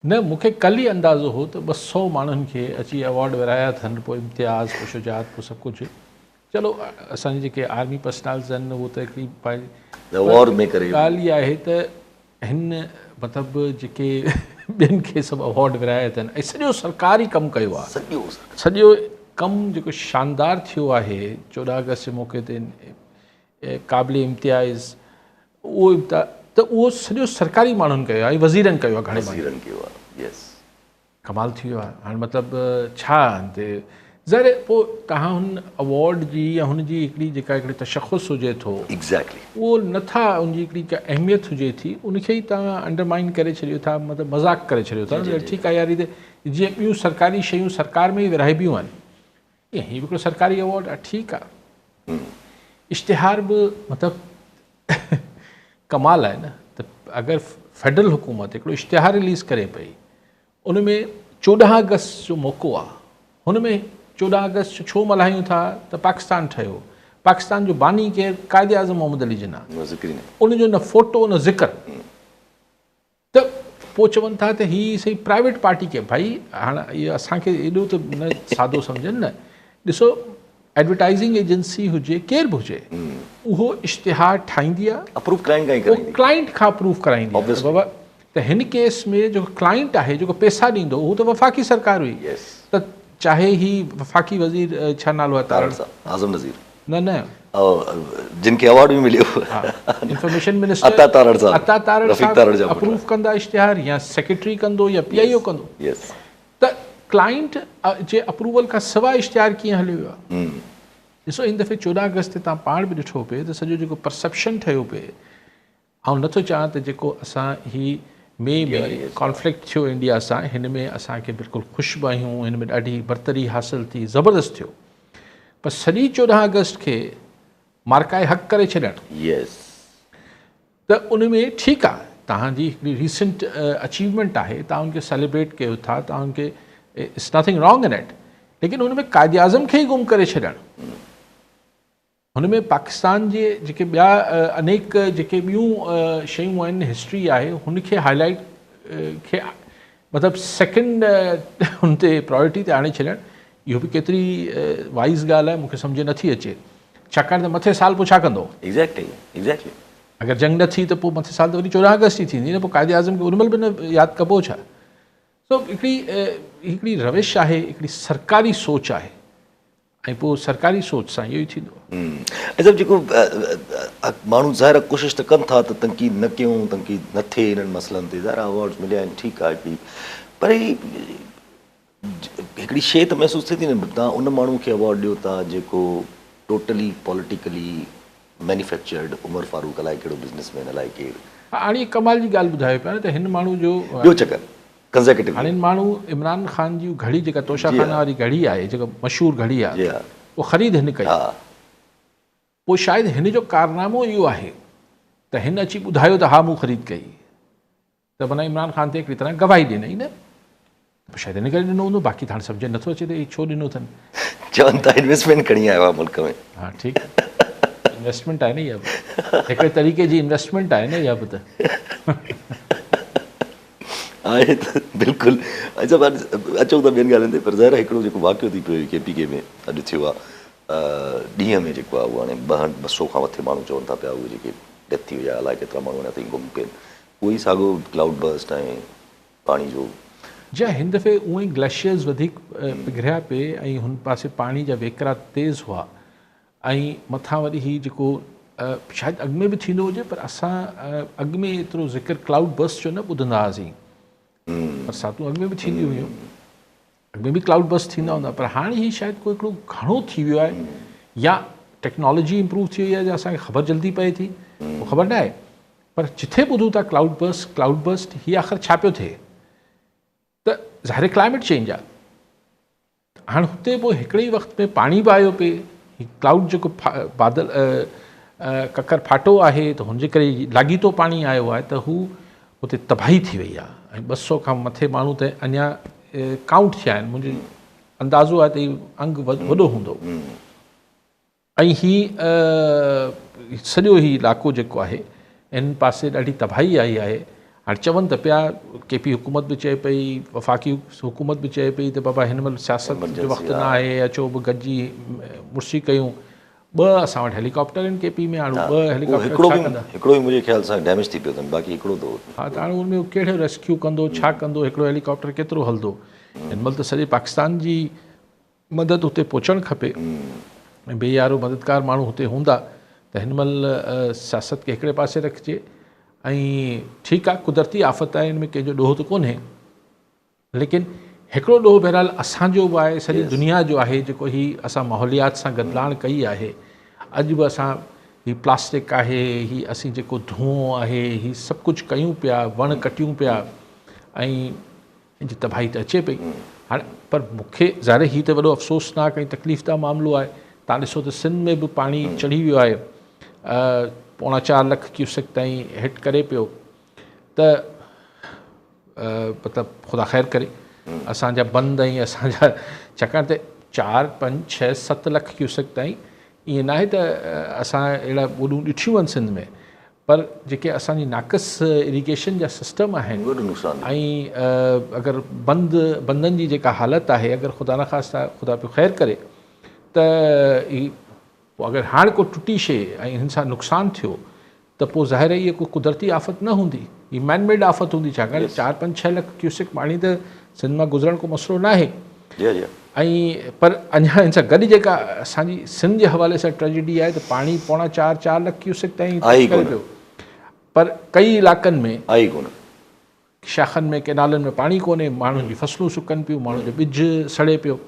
न मूंखे कल्ह ई अंदाज़ो हो त 200 माण्हुनि खे अची अवॉर्ड विराया अथनि, पोइ इम्तियाज़, पोइ शुजात, पोइ सभु कुझु। चलो असांजे जेके आर्मी पर्सनल्स आहिनि उहो त हिकिड़ी ॻाल्हि इहा आहे त हिन मतिलबु जेके ॿियनि खे सभु अवॉर्ड विराया अथनि ऐं सॼो सरकारी कमु कयो आहे, सॼो कमु जेको शानदार थियो आहे 14 अगस्त जे मौक़े ते क़ाबिल इम्तियाज़, उहो त उहो सॼो सरकारी माण्हुनि कयो आहे, वज़ीरनि कयो आहे, घणे वज़ीरनि कयो आहे। यस, कमाल थी वियो आहे। हाणे मतिलबु छा हिते ज़रे पोइ तव्हां हुन अवॉर्ड जी या हुनजी हिकिड़ी तशख़ुस हुजे थो, एग्ज़ैक्टली उहो नथा, उनजी हिकिड़ी का अहमियत हुजे थी, उनखे ई तव्हां अंडरमाइन करे छॾियो था, मतिलबु मज़ाक़ करे छॾियो था। ठीकु आहे यार, जीअं ॿियूं सरकारी शयूं सरकार में ई विरहाइबियूं आहिनि, ईअं हीअ बि हिकिड़ो सरकारी अवॉर्ड आहे, ठीकु आहे। इश्तिहार बि मतिलबु कमाल आहे न, त अगरि फेडरल हुकूमत हिकिड़ो इश्तिहार रिलीज़ करे पई, उन में 14 अगस्त जो मौक़ो आहे, हुन में 14 अगस्त छो मल्हायूं था त पाकिस्तान ठहियो, पाकिस्तान जो बानी केरु, क़ाइद आज़म मोहम्मद अली जिन्ना, उनजो न फोटो न ज़िक्र, त पोइ चवनि था त हीअ सही प्राइवेट पार्टी खे, भाई हाणे इहो असांखे एॾो त न सादो सम्झनि न। ॾिसो, एडवर्टाइज़िंग एजेंसी हुजे, केरु बि हुजे, उहो इश्तिहार ठाहींदी आहे, क्लाइंट खां अप्रूव कराईंदी आहे। बाबा त हिन केस में जेको क्लाइंट आहे, जेको पैसा ॾींदो, उहो त वफ़ाक़ी सरकार हुई। त चाहे ही वफ़ाक़ी वज़ीर, छा नालो आहे, आज़म नज़ीर, न जिनखे अवॉर्ड भी मिलियो, इंफॉर्मेशन मिनिस्टर अता तारड़ साहब अप्रूव कंदा इश्तिहार, या सेक्रेटरी कंदो, या PIO कंदो। त क्लाइंट जे अप्रूवल खां सवाइ इश्तिहार कीअं हलियो वियो आहे? ॾिसो, इन दफ़े 14 अगस्त ते तव्हां पाण बि ॾिठो पिए त सॼो जेको परसेप्शन ठहियो पिए, ऐं नथो चाहियां त जेको असां ही में कॉन्फ्लिक्ट थियो इंडिया सां, हिन में असांखे बिल्कुलु ख़ुशि बि आहियूं, हिन में ॾाढी बरतरी हासिलु थी, ज़बरदस्त थियो, पर सॼी 14 अगस्त खे मार्काए हक़ करे छॾणु, त उन में ठीकु आहे, तव्हांजी हिकिड़ी रीसेंट अचीवमेंट आहे, तव्हां उनखे सेलिब्रेट कयो था, तव्हां उनखे, it's nothing wrong in it, लेकिन हुन में क़ाइद आज़म खे ई गुम करे छॾणु, हुन में पाकिस्तान जे जेके ॿिया अनेक जेके ॿियूं शयूं आहिनि, हिस्ट्री आहे, हुनखे हाईलाइट खे मतिलबु सेकेंड हुन ते प्रायोरिटी ते आणे छॾणु, इहो बि केतिरी वाइज़ ॻाल्हि आहे, मूंखे सम्झ नथी अचे। छाकाणि त मथे साल पोइ छा कंदो? एग्ज़ैक्टली अगरि जंग न थी त पोइ मथे साल त वरी 14 अगस्त ई थींदी न, पोइ क़ाइद आज़म खे उनमहिल बि न यादि कबो छा? सो हिकिड़ी रविश आहे, हिकिड़ी सरकारी सोच आहे, ऐं पोइ सरकारी सोच सां इहो ई थींदो आहे। ऐं जेको माण्हू ज़ाहिर कोशिशि त कनि था त तनक़ीद न कयूं, तनक़ीद न थिए इन्हनि मसइलनि ते, ज़ाहिर अवॉर्ड्स मिलिया आहिनि, ठीकु आहे हिकिड़ी, पर हिकिड़ी शइ त महसूसु थिए थी न, तव्हां उन माण्हू खे अवॉर्ड ॾियो था जेको टोटली पॉलिटिकली मैन्युफैक्चर्ड, उमर फारूक अलाए कहिड़ो बिज़नेसमैन, अलाए केरु। हाणे कमाल जी ॻाल्हि ॿुधायो पिया न, त हिन माण्हू जो ॿियो चकर कंज़र्वेटिव, हाणे माण्हू इमरान ख़ान जी घड़ी, जेका तोशाखाना वारी घड़ी आहे, जेका मशहूरु घड़ी आहे, उहो ख़रीद हिन कई, पोइ शायदि हिन जो कारनामो इहो आहे त हिन अची ॿुधायो त हा मूं ख़रीद कई, त माना इमरान ख़ान ते हिकिड़ी तरह गवाही ॾिनई न, शायदि हिन करे ॾिनो हूंदो, बाक़ी त हाणे सम्झ नथो अचे त इहे छो ॾिनो अथनि। चवनि था इन्वेस्टमेंट खणी आयो आहे मुल्क में। हा ठीकु, इन्वेस्टमेंट आहे न, इहा बि हिकिड़े तरीक़े जी इन्वेस्टमेंट आहे न, इहा बि त आहे त बिल्कुलु। अच्छा, अचूं था ॿियनि ॻाल्हियुनि ते, पर ज़ाहिर हिकिड़ो जेको वाक़ियो थी पियो KPK में अॼु थियो आहे, ॾींहं में जेको आहे उहो हाणे 200 खां मथे माण्हू चवनि था पिया, उहे जेके डेथ थी वई आहे, अलाए केतिरा माण्हू अञा ताईं गुम कनि, उहो ई साॻियो क्लाउड बस्ट ऐं पाणी जो, जा हिन दफ़े उहे ई ग्लेशियर्स वधीक पिघरिया पिए, ऐं हुन पासे पाणी जा वेकरा तेज़ हुआ, ऐं मथां वरी हीउ जेको शायदि अॻु में बि थींदो हुजे, पर असां अॻु में एतिरो ज़िक्र क्लाउड बस्ट जो न ॿुधंदा हुआसीं, बरसातूं अॻु में बि थींदियूं हुयूं, अॻु में बि क्लाउड बस्ट थींदा हूंदा, पर हाणे ही शायदि को हिकिड़ो घणो थी वियो आहे, या टेक्नोलॉजी इम्प्रूव थी वई आहे, या असांखे ख़बर जल्दी पए थी, उहो ख़बर न आहे, पर जिथे ॿुधूं था क्लाउड बस्ट, हीअ आख़िर छा पियो थिए, त ज़ाहिर क्लाइमेट चेंज आहे। हाणे हुते पोइ हिकिड़े ई वक़्त में पाणी बि आयो पिए, क्लाउड जेको बादल ककर फाटो आहे, त हुनजे करे लाॻीतो पाणी आयो आहे, त हू हुते तबाही थी वई आहे, ऐं 200 खां मथे माण्हू त अञा काउंट थिया आहिनि, मुंहिंजो अंदाज़ो आहे त इहो अंग वॾो हूंदो, ऐं सॼो ही इलाइक़ो जेको आहे इन पासे ॾाढी तबाही आई आहे। हाणे चवनि त पिया KP हुकूमत बि चए पई, वफ़ाक़ी हुकूमत बि चए पई त बाबा हिन महिल सियासत जो वक़्तु न आहे, अचो बि गॾिजी मुर्सी कयूं। 2 असां वटि हेलीकॉप्टर आहिनि KP में, हाणे 2 हेलीकॉप्टर छा कंदा? हिकिड़ो ई मुंहिंजे ख़्याल सां डैमेज थी पियो अथनि, बाक़ी हिकिड़ो तो। हा, त हाणे उनमें कहिड़ो रेस्क्यू कंदो, छा कंदो, हिकिड़ो हेलीकॉप्टर केतिरो हलंदो? हिन महिल त सॼे पाकिस्तान जी मदद हुते पहुचणु खपे ऐं बेयारो मददगार माण्हू हुते हूंदा त हिन महिल सियासत खे हिकिड़े पासे रखिजे। ऐं ठीकु आहे, कुदरती आफ़त आहे, हिन में कंहिंजो ॾोह त कोन्हे, लेकिन हिकिड़ो ॾोह बहरहाल असांजो बि आहे, सॼी दुनिया जो आहे, जेको ही असां माहौलियात सां गॾिलाण कई आहे। अॼु बि असां ही प्लास्टिक आहे, ही असीं जेको धुओं आहे, ही सभु कुझु कयूं पिया, वण कटियूं पिया ऐं हिनजी तबाही त अचे पई। हाणे पर मूंखे ज़ाहिर ही त वॾो अफ़सोसनाक ऐं तकलीफ़ जो मामिलो आहे। तव्हां ॾिसो त सिंध में बि पाणी चढ़ी वियो आहे, 4.25 लाख क्यूसेक ताईं हिट करे पियो। त मतिलबु ख़ुदा ख़ैर करे असांजा बंद ऐं असांजा, छाकाणि त 4, 5, 6, 7 लाख क्यूसेक ताईं ईअं न आहे त असां अहिड़ा ॿोॾियूं ॾिठियूं आहिनि सिंध में, पर जेके असांजी नाक़िस इरीगेशन जा सिस्टम आहिनि ऐं अगरि बंदनि जी जेका हालत आहे, अगरि ख़ुदा न ख़ास्ता ख़ुदा पियो ख़ैर करे त अगरि हाणे को टुटी शइ ऐं हिन सां नुक़सानु थियो त पोइ ज़ाहिर इहा को कुदरती आफ़त न हूंदी, हीअ मैनमेड आफ़त हूंदी। छाकाणि 4, 5, 6 लाख क्यूसेक पाणी त सिंध मां गुज़रण को मसइलो न आहे। ऐं पर अञा हिन सां गॾु जेका असांजी सिंध जे हवाले सां ट्रेजिडी आहे त पाणी 4.25 लाख क्यूसेक ताईं करे पियो, पर कई इलाइक़नि में आई कोन, शाखनि में, केनालनि में पाणी कोन्हे, माण्हुनि जी फसलूं सुकनि पियूं, माण्हुनि जो ॿिज सड़े पियो।